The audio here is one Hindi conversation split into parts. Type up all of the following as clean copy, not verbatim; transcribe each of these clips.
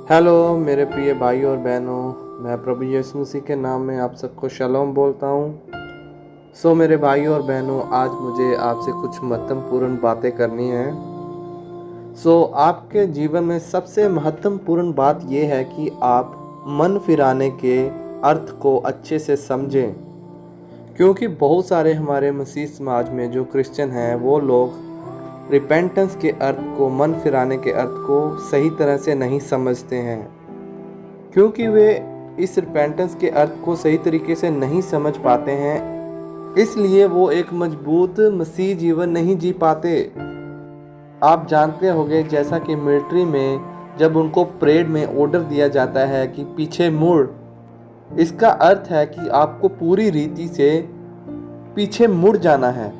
हेलो मेरे प्रिय भाई और बहनों, मैं प्रभु यीशु मसीह के नाम में आप सबको शलोम बोलता हूँ। मेरे भाई और बहनों, आज मुझे आपसे कुछ महत्वपूर्ण बातें करनी है। आपके जीवन में सबसे महत्वपूर्ण बात यह है कि आप मन फिराने के अर्थ को अच्छे से समझें, क्योंकि बहुत सारे हमारे मसीह समाज में जो क्रिश्चियन हैं वो लोग रिपेंटेंस के अर्थ को, मन फिराने के अर्थ को सही तरह से नहीं समझते हैं। क्योंकि वे इस रिपेंटेंस के अर्थ को सही तरीके से नहीं समझ पाते हैं, इसलिए वो एक मजबूत मसीह जीवन नहीं जी पाते। आप जानते होंगे, जैसा कि मिलिट्री में जब उनको परेड में ऑर्डर दिया जाता है कि पीछे मुड़, इसका अर्थ है कि आपको पूरी रीति से पीछे मुड़ जाना है।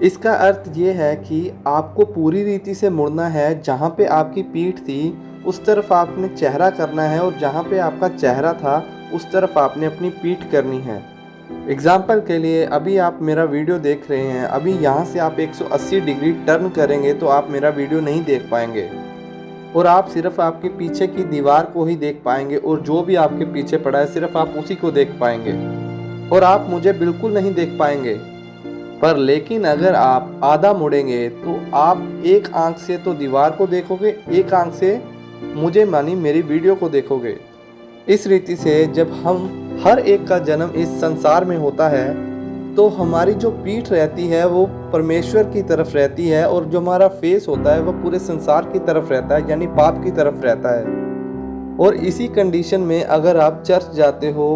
इसका अर्थ ये है कि आपको पूरी रीति से मुड़ना है। जहाँ पे आपकी पीठ थी उस तरफ आपने चेहरा करना है, और जहाँ पे आपका चेहरा था उस तरफ आपने अपनी पीठ करनी है। एग्जाम्पल के लिए, अभी आप मेरा वीडियो देख रहे हैं, अभी यहाँ से आप 180 डिग्री टर्न करेंगे तो आप मेरा वीडियो नहीं देख पाएंगे, और आप सिर्फ आपके पीछे की दीवार को ही देख पाएंगे, और जो भी आपके पीछे पड़ा है सिर्फ आप उसी को देख पाएंगे, और आप मुझे बिल्कुल नहीं देख पाएंगे। पर लेकिन अगर आप आधा मुड़ेंगे तो आप एक आंख से तो दीवार को देखोगे, एक आंख से मुझे मानी मेरी वीडियो को देखोगे। इस रीति से जब हम हर एक का जन्म इस संसार में होता है तो हमारी जो पीठ रहती है वो परमेश्वर की तरफ रहती है, और जो हमारा फेस होता है वो पूरे संसार की तरफ रहता है, यानी पाप की तरफ रहता है। और इसी कंडीशन में अगर आप चर्च जाते हो,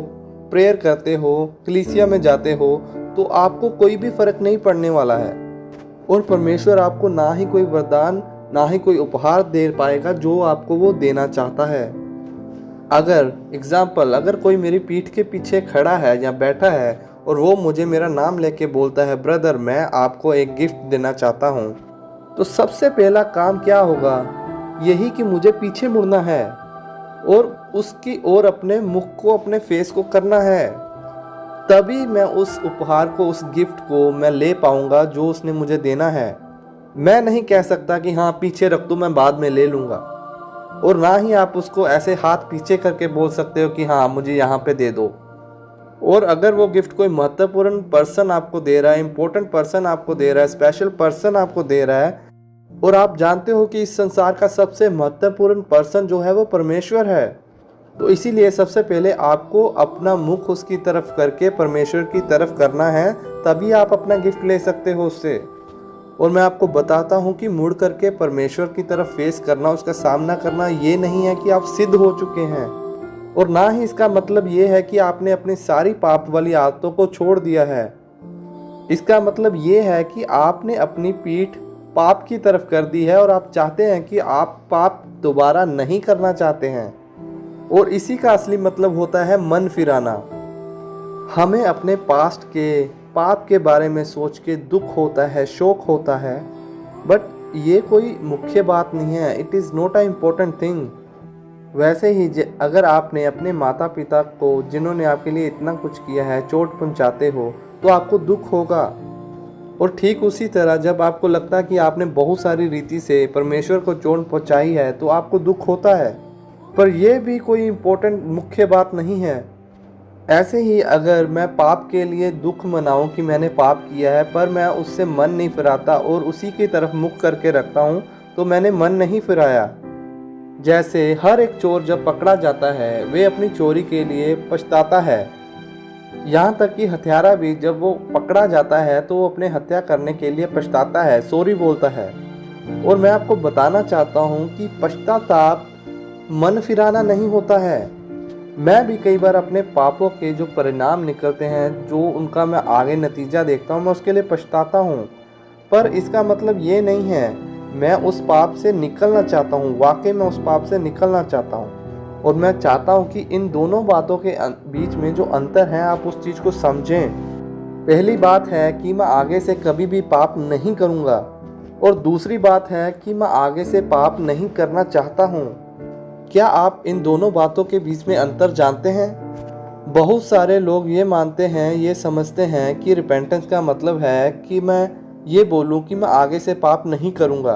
प्रेयर करते हो, कलीसिया में जाते हो, तो आपको कोई भी फर्क नहीं पड़ने वाला है, और परमेश्वर आपको ना ही कोई वरदान, ना ही कोई उपहार दे पाएगा जो आपको वो देना चाहता है। अगर कोई मेरी पीठ के पीछे खड़ा है या बैठा है और वो मुझे मेरा नाम लेके बोलता है, ब्रदर मैं आपको एक गिफ्ट देना चाहता हूँ, तो सबसे पहला काम क्या होगा? यही कि मुझे पीछे मुड़ना है और उसकी ओर अपने मुख को, अपने फेस को करना है। तभी मैं उस उपहार को, उस गिफ्ट को मैं ले पाऊंगा जो उसने मुझे देना है। मैं नहीं कह सकता कि हाँ पीछे रख दो, मैं बाद में ले लूँगा, और ना ही आप उसको ऐसे हाथ पीछे करके बोल सकते हो कि हाँ मुझे यहाँ पे दे दो। और अगर वो गिफ्ट कोई महत्वपूर्ण पर्सन आपको दे रहा है, इंपॉर्टेंट पर्सन आपको दे रहा है, स्पेशल पर्सन आपको दे रहा है, और आप जानते हो कि इस संसार का सबसे महत्वपूर्ण पर्सन जो है वो परमेश्वर है, तो इसीलिए सबसे पहले आपको अपना मुख उसकी तरफ करके परमेश्वर की तरफ करना है, तभी आप अपना गिफ्ट ले सकते हो उससे। और मैं आपको बताता हूँ कि मुड़ करके परमेश्वर की तरफ फेस करना, उसका सामना करना, ये नहीं है कि आप सिद्ध हो चुके हैं, और ना ही इसका मतलब ये है कि आपने अपनी सारी पाप वाली आदतों को छोड़ दिया है। इसका मतलब ये है कि आपने अपनी पीठ पाप की तरफ कर दी है, और आप चाहते हैं कि आप पाप दोबारा नहीं करना चाहते हैं। और इसी का असली मतलब होता है मन फिराना। हमें अपने पास्ट के पाप के बारे में सोच के दुख होता है, शोक होता है, बट ये कोई मुख्य बात नहीं है। It is not a important thing. वैसे ही अगर आपने अपने माता पिता को, जिन्होंने आपके लिए इतना कुछ किया है, चोट पहुंचाते हो तो आपको दुख होगा। और ठीक उसी तरह जब आपको लगता है कि आपने बहुत सारी रीति से परमेश्वर को चोट पहुंचाई है तो आपको दुख होता है, पर यह भी कोई इम्पोर्टेंट मुख्य बात नहीं है। ऐसे ही अगर मैं पाप के लिए दुख मनाऊं कि मैंने पाप किया है, पर मैं उससे मन नहीं फिराता और उसी की तरफ मुख करके रखता हूं, तो मैंने मन नहीं फिराया। जैसे हर एक चोर जब पकड़ा जाता है वे अपनी चोरी के लिए पछताता है। यहाँ तक कि हत्यारा भी जब वो पकड़ा जाता है तो वो अपने हत्या करने के लिए पछताता है, सॉरी बोलता है। और मैं आपको बताना चाहता हूँ कि पश्चाताप मन फिराना नहीं होता है। मैं भी कई बार अपने पापों के जो परिणाम निकलते हैं, जो उनका मैं आगे नतीजा देखता हूँ, मैं उसके लिए पछताता हूँ, पर इसका मतलब ये नहीं है मैं उस पाप से निकलना चाहता हूँ। वाकई मैं उस पाप से निकलना चाहता हूँ, और मैं चाहता हूँ कि इन दोनों बातों के बीच में जो अंतर है आप उस चीज़ को समझें। पहली बात है कि मैं आगे से कभी भी पाप नहीं करूँगा, और दूसरी बात है कि मैं आगे से पाप नहीं करना चाहता हूँ। क्या आप इन दोनों बातों के बीच में अंतर जानते हैं? बहुत सारे लोग ये मानते हैं, ये समझते हैं कि रिपेंटेंस का मतलब है कि मैं ये बोलूं कि मैं आगे से पाप नहीं करूंगा,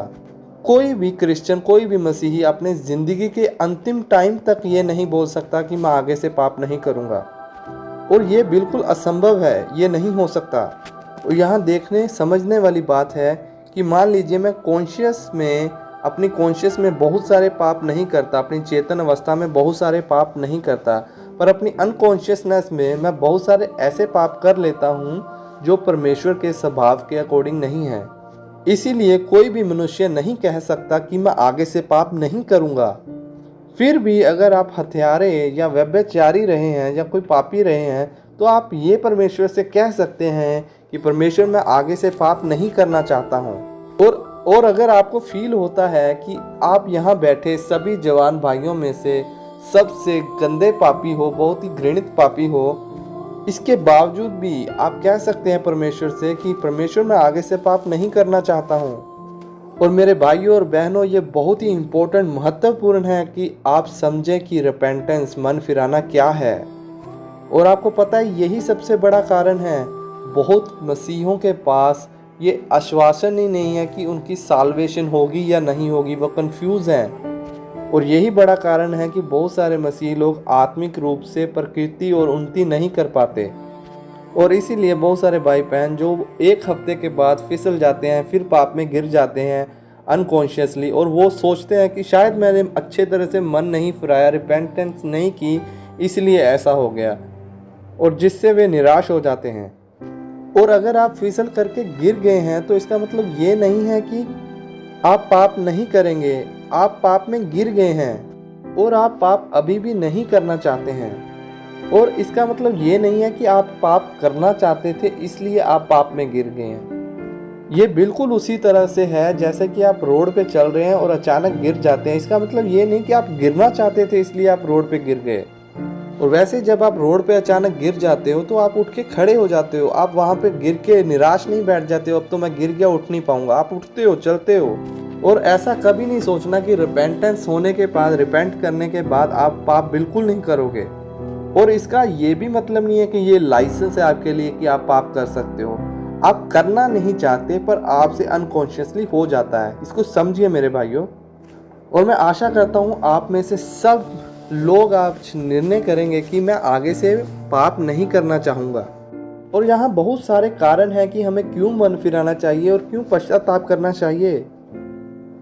कोई भी क्रिश्चियन, कोई भी मसीही अपने ज़िंदगी के अंतिम टाइम तक ये नहीं बोल सकता कि मैं आगे से पाप नहीं करूँगा, और ये बिल्कुल असंभव है, ये नहीं हो सकता। और यहाँ देखने समझने वाली बात है कि मान लीजिए मैं अपनी कॉन्शियस में बहुत सारे पाप नहीं करता, अपनी चेतन अवस्था में बहुत सारे पाप नहीं करता, पर अपनी अनकॉन्शियसनेस में मैं बहुत सारे ऐसे पाप कर लेता हूँ जो परमेश्वर के स्वभाव के अकॉर्डिंग नहीं है। इसीलिए कोई भी मनुष्य नहीं कह सकता कि मैं आगे से पाप नहीं करूँगा। फिर भी अगर आप हत्यारे या व्यभिचारी रहे हैं या कोई पापी रहे हैं, तो आप ये परमेश्वर से कह सकते हैं कि परमेश्वर मैं आगे से पाप नहीं करना चाहता हूँ। और अगर आपको फील होता है कि आप यहाँ बैठे सभी जवान भाइयों में से सबसे गंदे पापी हो, बहुत ही घृणित पापी हो, इसके बावजूद भी आप कह सकते हैं परमेश्वर से कि परमेश्वर मैं आगे से पाप नहीं करना चाहता हूँ। और मेरे भाइयों और बहनों, ये बहुत ही इम्पोर्टेंट, महत्वपूर्ण है कि आप समझें कि रिपेंटेंस, मन फिराना क्या है। और आपको पता है यही सबसे बड़ा कारण है, बहुत मसीहों के पास ये आश्वासन ही नहीं है कि उनकी साल्वेशन होगी या नहीं होगी, वो कंफ्यूज हैं। और यही बड़ा कारण है कि बहुत सारे मसीही लोग आत्मिक रूप से प्रकृति और उन्नति नहीं कर पाते, और इसीलिए बहुत सारे भाई बहन जो एक हफ्ते के बाद फिसल जाते हैं, फिर पाप में गिर जाते हैं अनकॉन्शियसली, और वो सोचते हैं कि शायद मैंने अच्छे तरह से मन नहीं फिराया, रिपेंटेंस नहीं की, इसलिए ऐसा हो गया, और जिससे वे निराश हो जाते हैं। और अगर आप फिसल करके गिर गए हैं तो इसका मतलब ये नहीं है कि आप पाप नहीं करेंगे, आप पाप में गिर गए हैं और आप पाप अभी भी नहीं करना चाहते हैं। और इसका मतलब ये नहीं है कि आप पाप करना चाहते थे इसलिए आप पाप में गिर गए हैं। ये बिल्कुल उसी तरह से है जैसे कि आप रोड पे चल रहे हैं और अचानक गिर जाते हैं। इसका मतलब ये नहीं कि आप गिरना चाहते थे इसलिए आप रोड पे गिर गए। और वैसे जब आप रोड पे अचानक गिर जाते हो तो आप उठ के खड़े हो जाते हो, आप वहाँ पे गिर के निराश नहीं बैठ जाते हो, अब तो मैं गिर गया उठ नहीं पाऊंगा। आप उठते हो, चलते हो, और ऐसा कभी नहीं सोचना कि रिपेंटेंस होने के बाद, रिपेंट करने के बाद आप पाप बिल्कुल नहीं करोगे। और इसका ये भी मतलब नहीं है कि ये लाइसेंस है आपके लिए कि आप पाप कर सकते हो। आप करना नहीं चाहते पर आपसे अनकॉन्शियसली हो जाता है, इसको समझिए मेरे भाइयों। और मैं आशा करता हूँ आप में से सब लोग आज निर्णय करेंगे कि मैं आगे से पाप नहीं करना चाहूँगा। और यहाँ बहुत सारे कारण हैं कि हमें क्यों मन फिराना चाहिए और क्यों पश्चाताप करना चाहिए।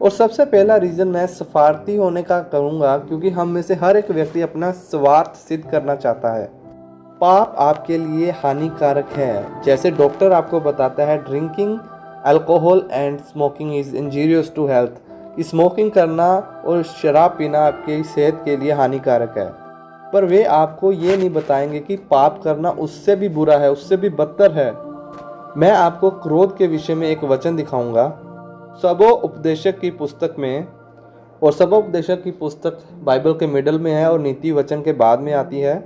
और सबसे पहला रीज़न मैं स्वार्थी होने का करूँगा, क्योंकि हम में से हर एक व्यक्ति अपना स्वार्थ सिद्ध करना चाहता है। पाप आपके लिए हानिकारक है, जैसे डॉक्टर आपको बताता है drinking alcohol and smoking is injurious to health, कि स्मोकिंग करना और शराब पीना आपकी सेहत के लिए हानिकारक है। पर वे आपको ये नहीं बताएंगे कि पाप करना उससे भी बुरा है, उससे भी बदतर है। मैं आपको क्रोध के विषय में एक वचन दिखाऊंगा सबोपदेशक की पुस्तक में, और सबोपदेशक की पुस्तक बाइबल के मिडल में है और नीति वचन के बाद में आती है।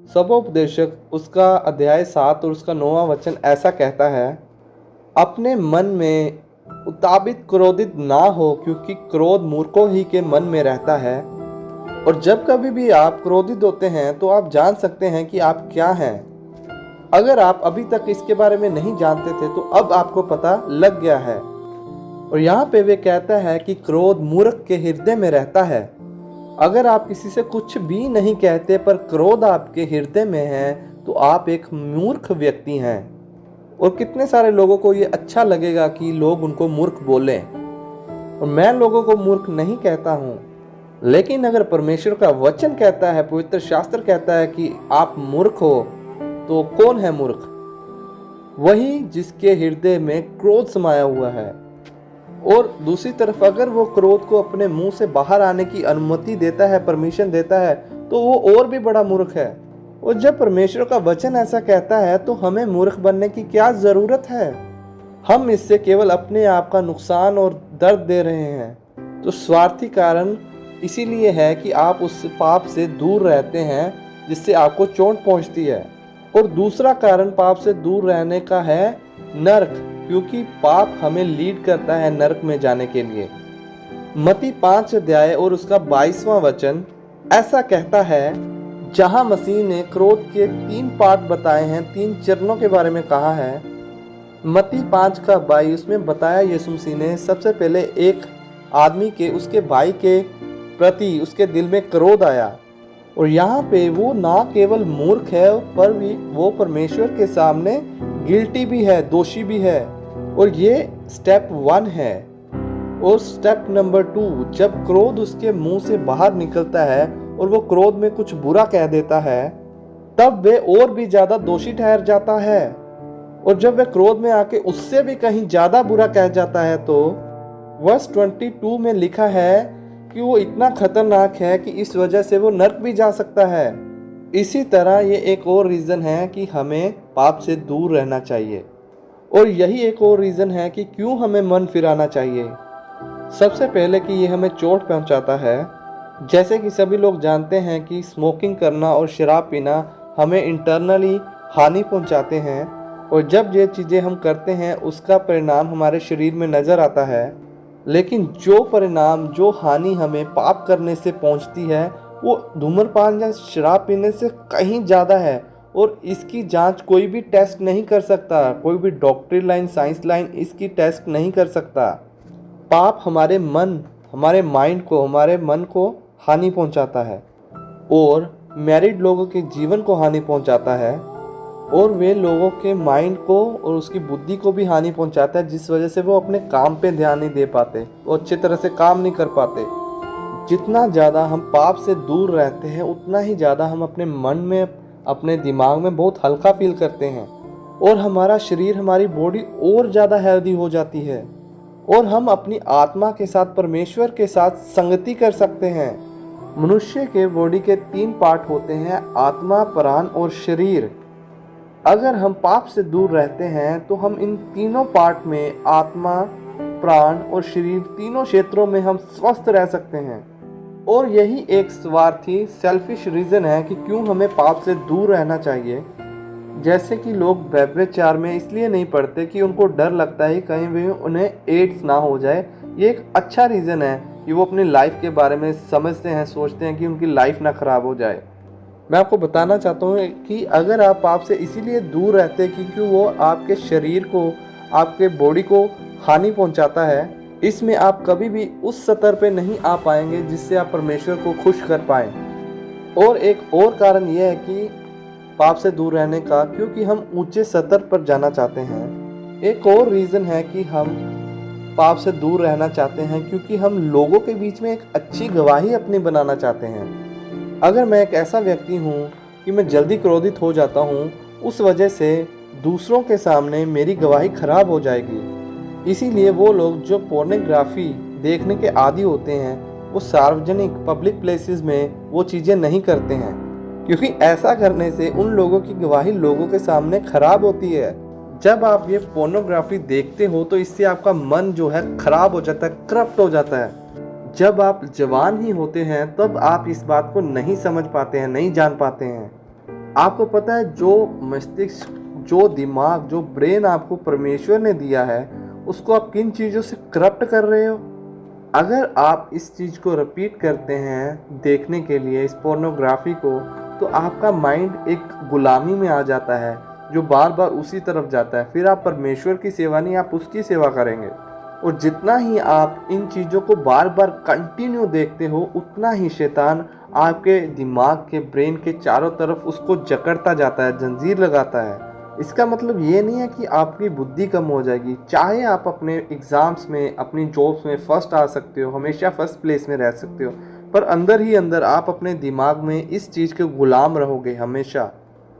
सबोपदेशक उसका अध्याय 7 और उसका 9वां वचन ऐसा कहता है, अपने मन में उताबित क्रोधित ना हो, क्योंकि क्रोध मूर्खों ही के मन में रहता है। और जब कभी भी आप क्रोधित होते हैं तो आप जान सकते हैं कि आप क्या हैं। अगर आप अभी तक इसके बारे में नहीं जानते थे तो अब आपको पता लग गया है। और यहाँ पे वे कहता है कि क्रोध मूर्ख के हृदय में रहता है। अगर आप किसी से कुछ भी नहीं कहते पर क्रोध आपके हृदय में है तो आप एक मूर्ख व्यक्ति हैं। और कितने सारे लोगों को ये अच्छा लगेगा कि लोग उनको मूर्ख बोलें, और मैं लोगों को मूर्ख नहीं कहता हूँ, लेकिन अगर परमेश्वर का वचन कहता है, पवित्र शास्त्र कहता है कि आप मूर्ख हो, तो कौन है मूर्ख? वही जिसके हृदय में क्रोध समाया हुआ है। और दूसरी तरफ अगर वो क्रोध को अपने मुंह से बाहर आने की अनुमति देता है, परमिशन देता है, तो वो और भी बड़ा मूर्ख है। और जब परमेश्वर का वचन ऐसा कहता है तो हमें मूर्ख बनने की क्या ज़रूरत है? हम इससे केवल अपने आप का नुकसान और दर्द दे रहे हैं। तो स्वार्थी कारण इसीलिए है कि आप उस पाप से दूर रहते हैं जिससे आपको चोट पहुंचती है। और दूसरा कारण पाप से दूर रहने का है नरक, क्योंकि पाप हमें लीड करता है नरक में जाने के लिए। मत्ती 5 अध्याय और उसका 22वां वचन ऐसा कहता है, जहां मसीह ने क्रोध के 3 पार्ट बताए हैं, 3 चरणों के बारे में कहा है। मत्ती 5 का 22 में बताया यीशु मसीह ने सबसे पहले एक आदमी के उसके भाई के प्रति उसके दिल में क्रोध आया। और यहाँ पे वो ना केवल मूर्ख है पर भी वो परमेश्वर के सामने गिल्टी भी है, दोषी भी है। और ये स्टेप 1 है। और स्टेप नंबर 2, जब क्रोध उसके मुंह से बाहर निकलता है और वो क्रोध में कुछ बुरा कह देता है, तब वे और भी ज्यादा दोषी ठहर जाता है। और जब वह क्रोध में आके उससे भी कहीं ज्यादा बुरा कह जाता है तो वर्स 22 में लिखा है कि वो इतना खतरनाक है कि इस वजह से वो नर्क भी जा सकता है। इसी तरह ये एक और रीज़न है कि हमें पाप से दूर रहना चाहिए। और यही एक और रीज़न है कि क्यों हमें मन फिराना चाहिए। सबसे पहले कि ये हमें चोट पहुंचाता है। जैसे कि सभी लोग जानते हैं कि स्मोकिंग करना और शराब पीना हमें इंटरनली हानि पहुंचाते हैं। और जब ये चीज़ें हम करते हैं उसका परिणाम हमारे शरीर में नज़र आता है। लेकिन जो परिणाम, जो हानि हमें पाप करने से पहुंचती है वो धूम्रपान या शराब पीने से कहीं ज़्यादा है। और इसकी जांच कोई भी टेस्ट नहीं कर सकता, कोई भी डॉक्टरी लाइन, साइंस लाइन इसकी टेस्ट नहीं कर सकता। पाप हमारे मन, हमारे माइंड को, हमारे मन को हानि पहुंचाता है और मैरिड लोगों के जीवन को हानि पहुंचाता है। और वे लोगों के माइंड को और उसकी बुद्धि को भी हानि पहुंचाता है, जिस वजह से वो अपने काम पे ध्यान नहीं दे पाते, वो अच्छी तरह से काम नहीं कर पाते। जितना ज़्यादा हम पाप से दूर रहते हैं उतना ही ज़्यादा हम अपने मन में, अपने दिमाग में बहुत हल्का फील करते हैं। और हमारा शरीर, हमारी बॉडी और ज़्यादा हेल्दी हो जाती है। और हम अपनी आत्मा के साथ, परमेश्वर के साथ संगति कर सकते हैं। मनुष्य के बॉडी के 3 पार्ट होते हैं, आत्मा, प्राण और शरीर। अगर हम पाप से दूर रहते हैं तो हम इन तीनों पार्ट में, आत्मा, प्राण और शरीर, तीनों क्षेत्रों में हम स्वस्थ रह सकते हैं। और यही एक स्वार्थी, सेल्फिश रीज़न है कि क्यों हमें पाप से दूर रहना चाहिए। जैसे कि लोग व्यभिचार में इसलिए नहीं पड़ते कि उनको डर लगता है कहीं भी उन्हें एड्स ना हो जाए। ये एक अच्छा रीज़न है कि वो अपनी लाइफ के बारे में समझते हैं, सोचते हैं कि उनकी लाइफ ना ख़राब हो जाए। मैं आपको बताना चाहता हूँ कि अगर आप पाप से इसीलिए दूर रहते हैं क्योंकि वो आपके शरीर को, आपके बॉडी को हानि पहुँचाता है, इसमें आप कभी भी उस स्तर पे नहीं आ पाएंगे जिससे आप परमेश्वर को खुश कर पाएँ। और एक और कारण यह है कि पाप से दूर रहने का, क्योंकि हम ऊंचे स्तर पर जाना चाहते हैं। एक और रीज़न है कि हम पाप से दूर रहना चाहते हैं क्योंकि हम लोगों के बीच में एक अच्छी गवाही अपनी बनाना चाहते हैं। अगर मैं एक ऐसा व्यक्ति हूँ कि मैं जल्दी क्रोधित हो जाता हूँ, उस वजह से दूसरों के सामने मेरी गवाही खराब हो जाएगी। इसीलिए वो लोग जो पोर्नोग्राफी देखने के आदी होते हैं वो सार्वजनिक पब्लिक प्लेसेस में वो चीज़ें नहीं करते हैं, क्योंकि ऐसा करने से उन लोगों की गवाही लोगों के सामने खराब होती है। जब आप ये पोर्नोग्राफी देखते हो तो इससे आपका मन जो है खराब हो जाता है, करप्ट हो जाता है। जब आप जवान ही होते हैं तब आप इस बात को नहीं समझ पाते हैं, नहीं जान पाते हैं। आपको पता है जो मस्तिष्क, जो दिमाग, जो ब्रेन आपको परमेश्वर ने दिया है उसको आप किन चीज़ों से करप्ट कर रहे हो। अगर आप इस चीज़ को रिपीट करते हैं देखने के लिए, इस पोर्नोग्राफी को, तो आपका माइंड एक गुलामी में आ जाता है जो बार बार उसी तरफ जाता है। फिर आप परमेश्वर की सेवा नहीं, आप उसकी सेवा करेंगे। और जितना ही आप इन चीज़ों को बार बार कंटिन्यू देखते हो उतना ही शैतान आपके दिमाग के, ब्रेन के चारों तरफ उसको जकड़ता जाता है, जंजीर लगाता है। इसका मतलब ये नहीं है कि आपकी बुद्धि कम हो जाएगी। चाहे आप अपने एग्ज़ाम्स में, अपनी जॉब्स में फर्स्ट आ सकते हो, हमेशा फर्स्ट प्लेस में रह सकते हो, पर अंदर ही अंदर आप अपने दिमाग में इस चीज़ के गुलाम रहोगे हमेशा।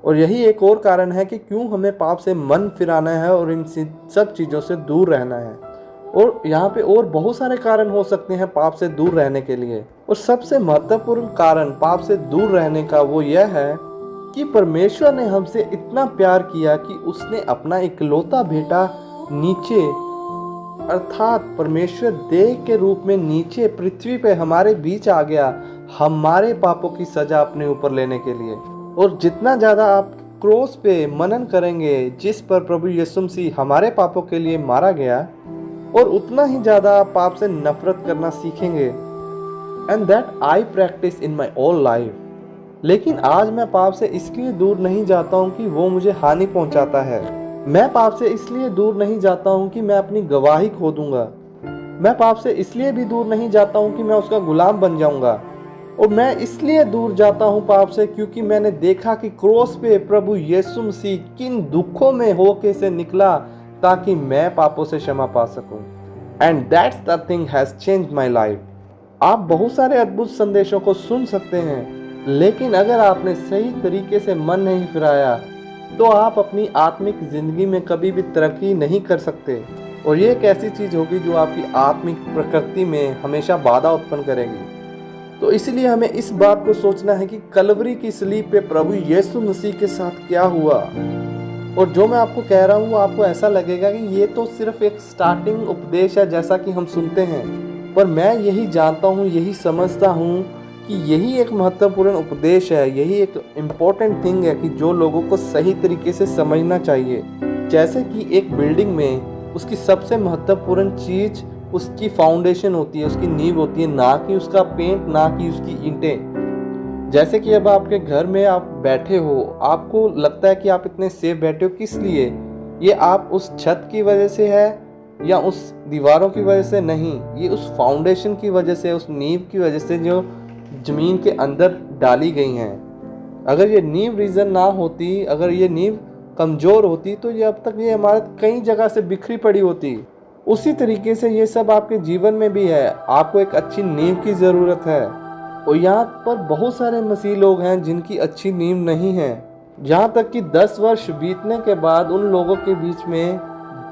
और यही एक और कारण है कि क्यों हमें पाप से मन फिराना है और इन सब चीज़ों से दूर रहना है। और यहाँ पे और बहुत सारे कारण हो सकते हैं पाप से दूर रहने के लिए। और सबसे महत्वपूर्ण कारण पाप से दूर रहने का वो यह है कि परमेश्वर ने हमसे इतना प्यार किया कि उसने अपना इकलौता बेटा नीचे, अर्थात परमेश्वर देह के रूप में नीचे पृथ्वी पे हमारे बीच आ गया, हमारे पापों की सजा अपने ऊपर लेने के लिए। और जितना ज़्यादा आप क्रॉस पे मनन करेंगे जिस पर प्रभु यीशु मसीह हमारे पापों के लिए मारा गया, और उतना ही ज़्यादा आप पाप से नफरत करना सीखेंगे। And that I practice in my all life. लेकिन आज मैं पाप से इसलिए दूर नहीं जाता हूँ कि वो मुझे हानि पहुँचाता है। मैं पाप से इसलिए दूर नहीं जाता हूँ कि मैं अपनी गवाही खो दूंगा। मैं पाप से इसलिए भी दूर नहीं जाता हूँ कि मैं उसका गुलाम बन जाऊंगा, और मैं इसलिए दूर जाता हूँ पाप से क्योंकि मैंने देखा कि क्रॉस पे प्रभु यीशु मसीह किन दुखों में होके से निकला ताकि मैं पापों से क्षमा पा सकूं। And that's the thing has changed my life. आप बहुत सारे अद्भुत संदेशों को सुन सकते हैं, लेकिन अगर आपने सही तरीके से मन नहीं फिराया तो आप अपनी आत्मिक जिंदगी में कभी भी तरक्की नहीं कर सकते, और ये एक ऐसी चीज होगी जो आपकी आत्मिक प्रकृति में हमेशा बाधा उत्पन्न करेगी। तो इसलिए हमें इस बात को सोचना है कि कलवरी की सलीब पे प्रभु यीशु मसीह के साथ क्या हुआ। और जो मैं आपको कह रहा हूँ आपको ऐसा लगेगा कि ये तो सिर्फ एक स्टार्टिंग उपदेश है जैसा कि हम सुनते हैं, पर मैं यही जानता हूँ, यही समझता हूँ कि यही एक महत्वपूर्ण उपदेश है, यही एक इम्पोर्टेंट थिंग है कि जो लोगों को सही तरीके से समझना चाहिए। जैसे कि एक बिल्डिंग में उसकी सबसे महत्वपूर्ण चीज उसकी फाउंडेशन होती है, उसकी नींव होती है, ना कि उसका पेंट, ना कि उसकी ईंटें। जैसे कि अब आपके घर में आप बैठे हो, आपको लगता है कि आप इतने सेफ बैठे हो, किस लिए? ये आप उस छत की वजह से है या उस दीवारों की वजह से? नहीं, ये उस फाउंडेशन की वजह से, उस नींव की वजह से जो जमीन के अंदर डाली गई हैं। अगर ये नींव रीजन ना होती, अगर ये नींव कमजोर होती तो ये अब तक ये इमारत कई जगह से बिखरी पड़ी होती। उसी तरीके से ये सब आपके जीवन में भी है, आपको एक अच्छी नींव की ज़रूरत है। और यहाँ पर बहुत सारे मसीह लोग हैं जिनकी अच्छी नींव नहीं है, यहाँ तक कि 10 वर्ष बीतने के बाद उन लोगों के बीच में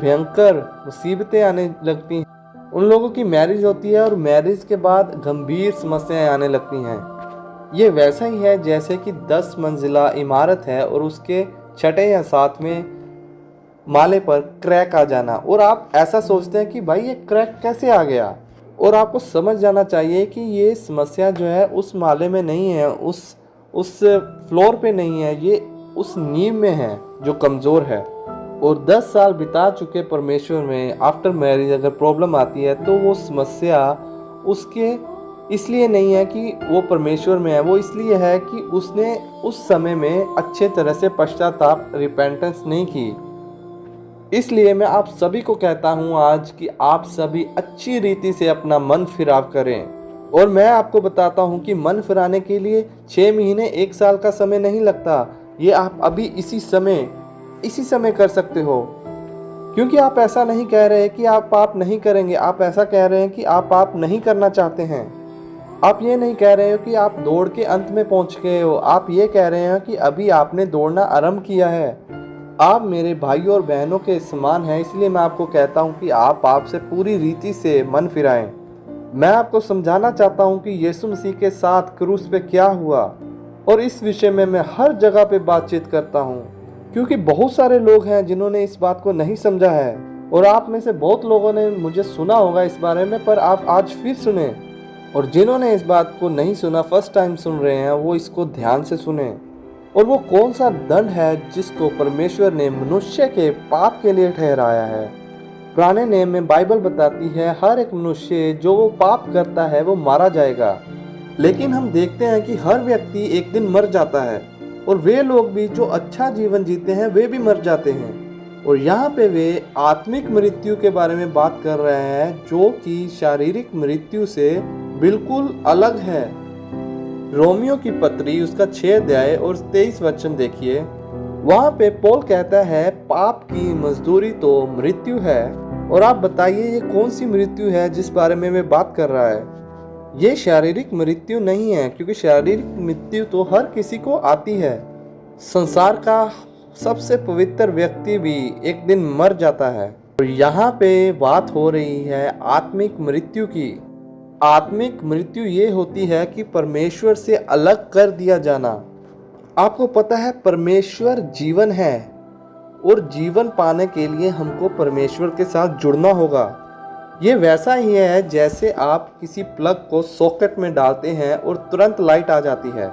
भयंकर मुसीबतें आने लगती हैं। उन लोगों की मैरिज होती है और मैरिज के बाद गंभीर समस्याएं आने लगती हैं। ये वैसा ही है जैसे कि 10 मंजिला इमारत है और उसके 6 या 7वें माले पर क्रैक आ जाना, और आप ऐसा सोचते हैं कि भाई ये क्रैक कैसे आ गया। और आपको समझ जाना चाहिए कि ये समस्या जो है उस माले में नहीं है, उस फ्लोर पे नहीं है, ये उस नींव में है जो कमज़ोर है। और 10 साल बिता चुके परमेश्वर में आफ्टर मैरिज अगर प्रॉब्लम आती है तो वो समस्या उसके इसलिए नहीं है कि वो परमेश्वर में है, वो इसलिए है कि उसने उस समय में अच्छे तरह से पश्चाताप, रिपेंटेंस नहीं की। इसलिए मैं आप सभी को कहता हूँ आज कि आप सभी अच्छी रीति से अपना मन फिराव करें। और मैं आपको बताता हूँ कि मन फिराने के लिए 6 महीने 1 साल का समय नहीं लगता, ये आप अभी इसी समय कर सकते हो। क्योंकि आप ऐसा नहीं कह रहे कि आप पाप नहीं करेंगे, आप ऐसा कह रहे हैं कि आप पाप नहीं करना चाहते हैं। आप ये नहीं कह रहे हो कि आप दौड़ के अंत में पहुंच गए हो, आप ये कह रहे हैं कि अभी आपने दौड़ना आरंभ किया है। आप मेरे भाइयों और बहनों के समान हैं, इसलिए मैं आपको कहता हूं कि आप पाप से पूरी रीति से मन फिराएं। मैं आपको समझाना चाहता हूं कि यीशु मसीह के साथ क्रूस पे क्या हुआ, और इस विषय में मैं हर जगह पे बातचीत करता हूं, क्योंकि बहुत सारे लोग हैं जिन्होंने इस बात को नहीं समझा है। और आप में से बहुत लोगों ने मुझे सुना होगा इस बारे में, पर आप आज फिर सुने। और जिन्होंने इस बात को नहीं सुना, फर्स्ट टाइम सुन रहे हैं, वो इसको ध्यान से सुने। और वो कौन सा दंड है जिसको परमेश्वर ने मनुष्य के पाप के लिए ठहराया है। पुराने नियम में बाइबल बताती है हर एक मनुष्य जो वो पाप करता है वो मारा जाएगा। लेकिन हम देखते हैं कि हर व्यक्ति एक दिन मर जाता है, और वे लोग भी जो अच्छा जीवन जीते हैं वे भी मर जाते हैं। और यहाँ पे वे आत्मिक मृत्यु के बारे में बात कर रहे हैं, जो कि शारीरिक मृत्यु से बिल्कुल अलग है। रोमियो की पत्री उसका 6 अध्याय और 23 वचन देखिए। वहाँ पे पौल कहता है पाप की मजदूरी तो मृत्यु है। और आप बताइए ये कौन सी मृत्यु है जिस बारे में वे बात कर रहा है? ये शारीरिक मृत्यु नहीं है, क्योंकि शारीरिक मृत्यु तो हर किसी को आती है। संसार का सबसे पवित्र व्यक्ति भी एक दिन मर जाता है। और यहाँ पे बात हो रही है आत्मिक मृत्यु की। आत्मिक मृत्यु ये होती है कि परमेश्वर से अलग कर दिया जाना। आपको पता है परमेश्वर जीवन है, और जीवन पाने के लिए हमको परमेश्वर के साथ जुड़ना होगा। ये वैसा ही है जैसे आप किसी प्लग को सॉकेट में डालते हैं और तुरंत लाइट आ जाती है।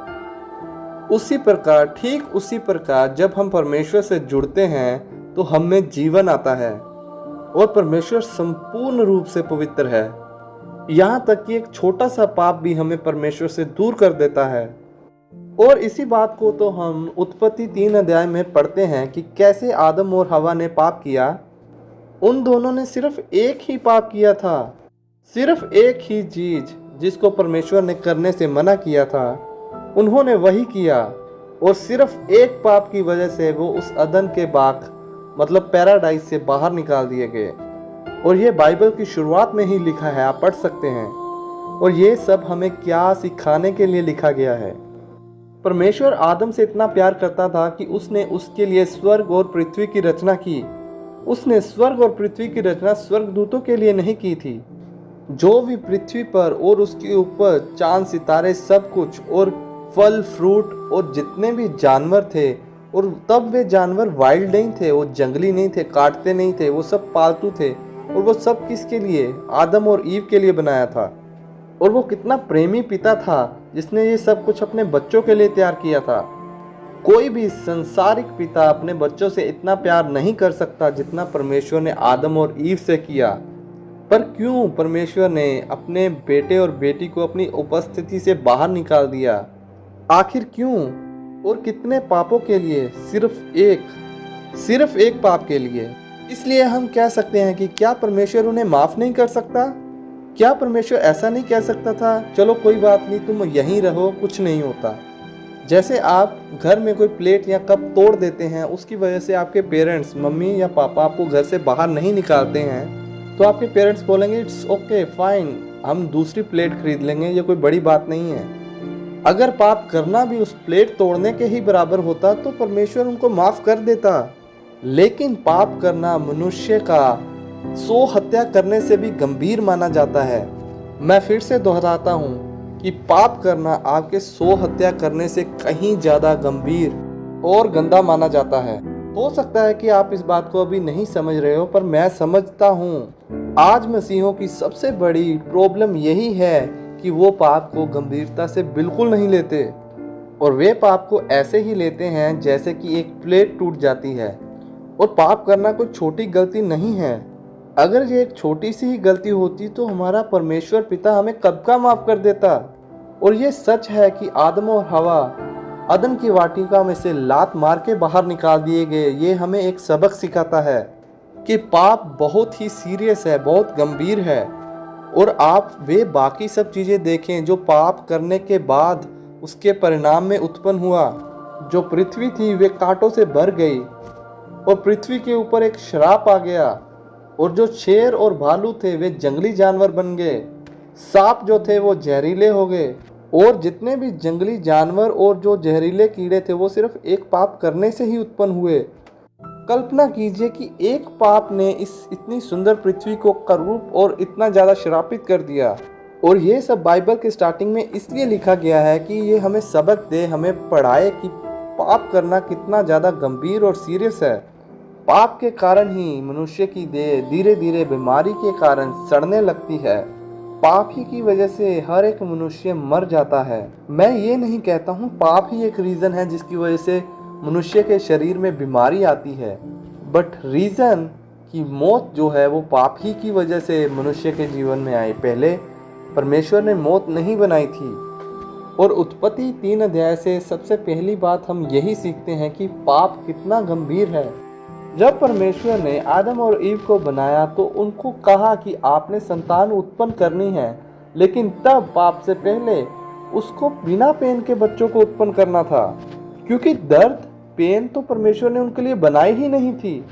ठीक उसी प्रकार जब हम परमेश्वर से जुड़ते हैं तो हम में जीवन आता है, और परमेश्वर संपूर्ण रूप से पवित्र है। यहाँ तक कि एक छोटा सा पाप भी हमें परमेश्वर से दूर कर देता है। और इसी बात को तो हम उत्पत्ति 3 अध्याय में पढ़ते हैं कि कैसे आदम और हवा ने पाप किया। उन दोनों ने सिर्फ एक ही पाप किया था, सिर्फ एक ही चीज जिसको परमेश्वर ने करने से मना किया था, उन्होंने वही किया, और सिर्फ एक पाप की वजह से वो उस अदन के बाग मतलब पैराडाइज से बाहर निकाल दिए गए। और ये बाइबल की शुरुआत में ही लिखा है, आप पढ़ सकते हैं। और ये सब हमें क्या सिखाने के लिए लिखा गया है। परमेश्वर आदम से इतना प्यार करता था कि उसने उसके लिए स्वर्ग और पृथ्वी की रचना की। उसने स्वर्ग और पृथ्वी की रचना स्वर्गदूतों के लिए नहीं की थी। जो भी पृथ्वी पर और उसके ऊपर चांद सितारे सब कुछ, और फल फ्रूट और जितने भी जानवर थे, और तब वे जानवर वाइल्ड नहीं थे, वो जंगली नहीं थे, काटते नहीं थे, वो सब पालतू थे। और वो सब किसके लिए? आदम और ईव के लिए बनाया था। और वो कितना प्रेमी पिता था जिसने ये सब कुछ अपने बच्चों के लिए तैयार किया था। कोई भी संसारिक पिता अपने बच्चों से इतना प्यार नहीं कर सकता जितना परमेश्वर ने आदम और ईव से किया। पर क्यों परमेश्वर ने अपने बेटे और बेटी को अपनी उपस्थिति से बाहर निकाल दिया? आखिर क्यों और कितने पापों के लिए? सिर्फ एक पाप के लिए। इसलिए हम कह सकते हैं कि क्या परमेश्वर उन्हें माफ नहीं कर सकता? क्या परमेश्वर ऐसा नहीं कह सकता था, चलो कोई बात नहीं, तुम यहीं रहो, कुछ नहीं होता? जैसे आप घर में कोई प्लेट या कप तोड़ देते हैं, उसकी वजह से आपके पेरेंट्स, मम्मी या पापा आपको घर से बाहर नहीं निकालते हैं, तो आपके पेरेंट्स बोलेंगे इट्स ओके फाइन, हम दूसरी प्लेट खरीद लेंगे, ये कोई बड़ी बात नहीं है। अगर पाप करना भी उस प्लेट तोड़ने के ही बराबर होता तो परमेश्वर उनको माफ कर देता। लेकिन पाप करना मनुष्य का 100 हत्या करने से भी गंभीर माना जाता है। मैं फिर से दोहराता हूँ कि पाप करना आपके 100 हत्या करने से कहीं ज़्यादा गंभीर और गंदा माना जाता है। हो सकता है कि आप इस बात को अभी नहीं समझ रहे हो, पर मैं समझता हूँ। आज मसीहों की सबसे बड़ी प्रॉब्लम यही है कि वो पाप को गंभीरता से बिल्कुल नहीं लेते, और वे पाप को ऐसे ही लेते हैं जैसे कि एक प्लेट टूट जाती है। और पाप करना कोई छोटी गलती नहीं है। अगर ये एक छोटी सी ही गलती होती तो हमारा परमेश्वर पिता हमें कब का माफ कर देता। और ये सच है कि आदम और हवा अदन की वाटिका में से लात मार के बाहर निकाल दिए गए। ये हमें एक सबक सिखाता है कि पाप बहुत ही सीरियस है, बहुत गंभीर है। और आप वे बाकी सब चीज़ें देखें जो पाप करने के बाद उसके परिणाम में उत्पन्न हुआ। जो पृथ्वी थी वे कांटों से भर गई, और पृथ्वी के ऊपर एक श्राप आ गया। और जो शेर और भालू थे वे जंगली जानवर बन गए। सांप जो थे वो जहरीले हो गए। और जितने भी जंगली जानवर और जो जहरीले कीड़े थे वो सिर्फ एक पाप करने से ही उत्पन्न हुए। कल्पना कीजिए कि एक पाप ने इस इतनी सुंदर पृथ्वी को करूप और इतना ज़्यादा श्रापित कर दिया। और ये सब बाइबल के स्टार्टिंग में इसलिए लिखा गया है कि ये हमें सबक दे, हमें पढ़ाए कि पाप करना कितना ज़्यादा गंभीर और सीरियस है। पाप के कारण ही मनुष्य की देह धीरे धीरे बीमारी के कारण सड़ने लगती है। पाप ही की वजह से हर एक मनुष्य मर जाता है। मैं ये नहीं कहता हूँ पाप ही एक रीज़न है जिसकी वजह से मनुष्य के शरीर में बीमारी आती है, बट रीज़न की मौत जो है वो पाप ही की वजह से मनुष्य के जीवन में आई। पहले परमेश्वर ने मौत नहीं बनाई थी। और उत्पत्ति 3 अध्याय से सबसे पहली बात हम यही सीखते हैं कि पाप कितना गंभीर है। जब परमेश्वर ने आदम और ईव को बनाया तो उनको कहा कि आपने संतान उत्पन्न करनी है, लेकिन तब पाप से पहले उसको बिना पेन के बच्चों को उत्पन्न करना था, क्योंकि दर्द पेन तो परमेश्वर ने उनके लिए बनाई ही नहीं थी।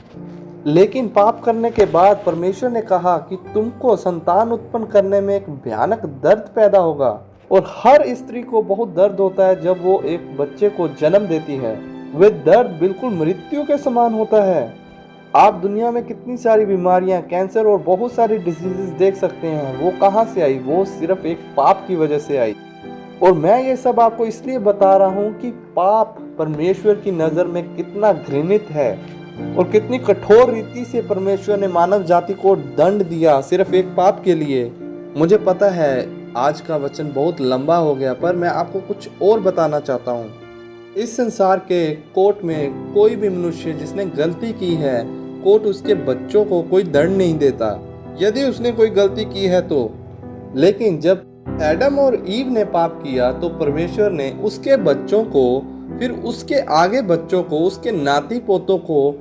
लेकिन पाप करने के बाद परमेश्वर ने कहा कि तुमको संतान उत्पन्न करने में एक भयानक दर्द पैदा होगा। और हर स्त्री को बहुत दर्द होता है जब वो एक बच्चे को जन्म देती है। वे दर्द बिल्कुल मृत्यु के समान होता है। आप दुनिया में कितनी सारी बीमारियां, कैंसर और बहुत सारी डिजीजेस देख सकते हैं। वो कहाँ से आई? वो सिर्फ एक पाप की वजह से आई। और मैं ये सब आपको इसलिए बता रहा हूँ कि पाप परमेश्वर की नज़र में कितना घृणित है और कितनी कठोर रीति से परमेश्वर ने मानव जाति को दंड दिया सिर्फ एक पाप के लिए। मुझे पता है आज का वचन बहुत लंबा हो गया, पर मैं आपको कुछ और बताना चाहता हूँ। इस संसार के कोर्ट में कोई भी मनुष्य जिसने गलती की है, कोर्ट उसके बच्चों को कोई दंड नहीं देता यदि उसने कोई गलती की है तो। लेकिन जब एडम और ईव ने पाप किया तो परमेश्वर ने उसके बच्चों को, फिर उसके आगे बच्चों को, उसके नाती पोतों को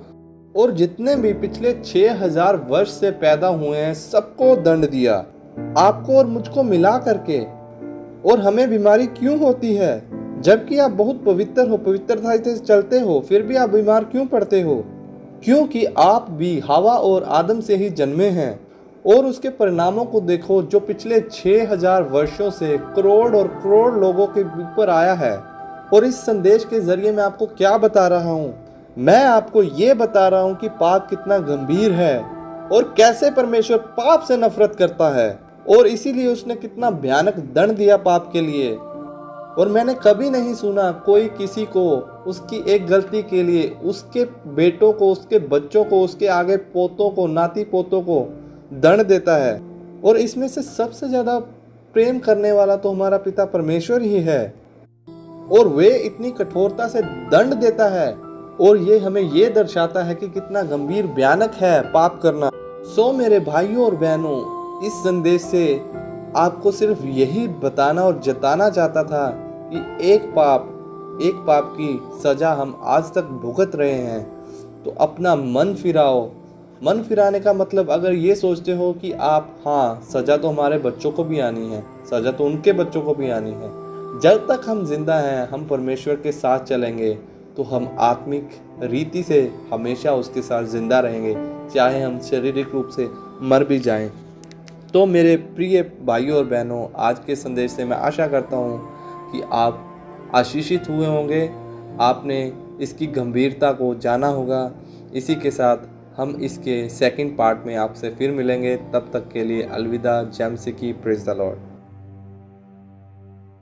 और जितने भी पिछले 6000 वर्ष से पैदा हुए हैं सबको दंड दिया। आपको और मुझको मिला करके। और हमें बीमारी क्यों होती है? जबकि आप बहुत पवित्र हो, पवित्रता से चलते हो, फिर भी आप बीमार क्यों पड़ते हो? क्योंकि आप भी हवा और आदम से ही जन्मे हैं। और उसके परिणामों को देखो जो पिछले 6000 वर्षों से करोड़ और करोड़ लोगों के ऊपर आया है। और इस संदेश के जरिए मैं आपको क्या बता रहा हूँ? मैं आपको ये बता रहा हूँ कि पाप कितना गंभीर है और कैसे परमेश्वर पाप से नफरत करता है, और इसीलिए उसने कितना भयानक दंड दिया पाप के लिए। और मैंने कभी नहीं सुना कोई किसी को उसकी एक गलती के लिए उसके बेटों को, उसके बच्चों को, उसके आगे पोतों को, नाती पोतों को दंड देता है। और इसमें से सबसे ज्यादा प्रेम करने वाला तो हमारा पिता परमेश्वर ही है, और वे इतनी कठोरता से दंड देता है। और ये हमें ये दर्शाता है कि कितना गंभीर भयानक है पाप करना। सो मेरे भाइयों और बहनों, इस संदेश से आपको सिर्फ यही बताना और जताना चाहता था कि एक पाप की सजा हम आज तक भुगत रहे हैं। तो अपना मन फिराओ। मन फिराने का मतलब अगर ये सोचते हो कि आप, हाँ सजा तो हमारे बच्चों को भी आनी है, सजा तो उनके बच्चों को भी आनी है, जब तक हम जिंदा हैं हम परमेश्वर के साथ चलेंगे तो हम आत्मिक रीति से हमेशा उसके साथ जिंदा रहेंगे, चाहे हम शारीरिक रूप से मर भी जाएं। तो मेरे प्रिय भाइयों और बहनों, आज के संदेश से मैं आशा करता हूँ कि आप आशीषित हुए होंगे, आपने इसकी गंभीरता को जाना होगा। इसी के साथ हम इसके सेकंड पार्ट में आपसे फिर मिलेंगे। तब तक के लिए अलविदा। जय मसीह की। Praise the Lord.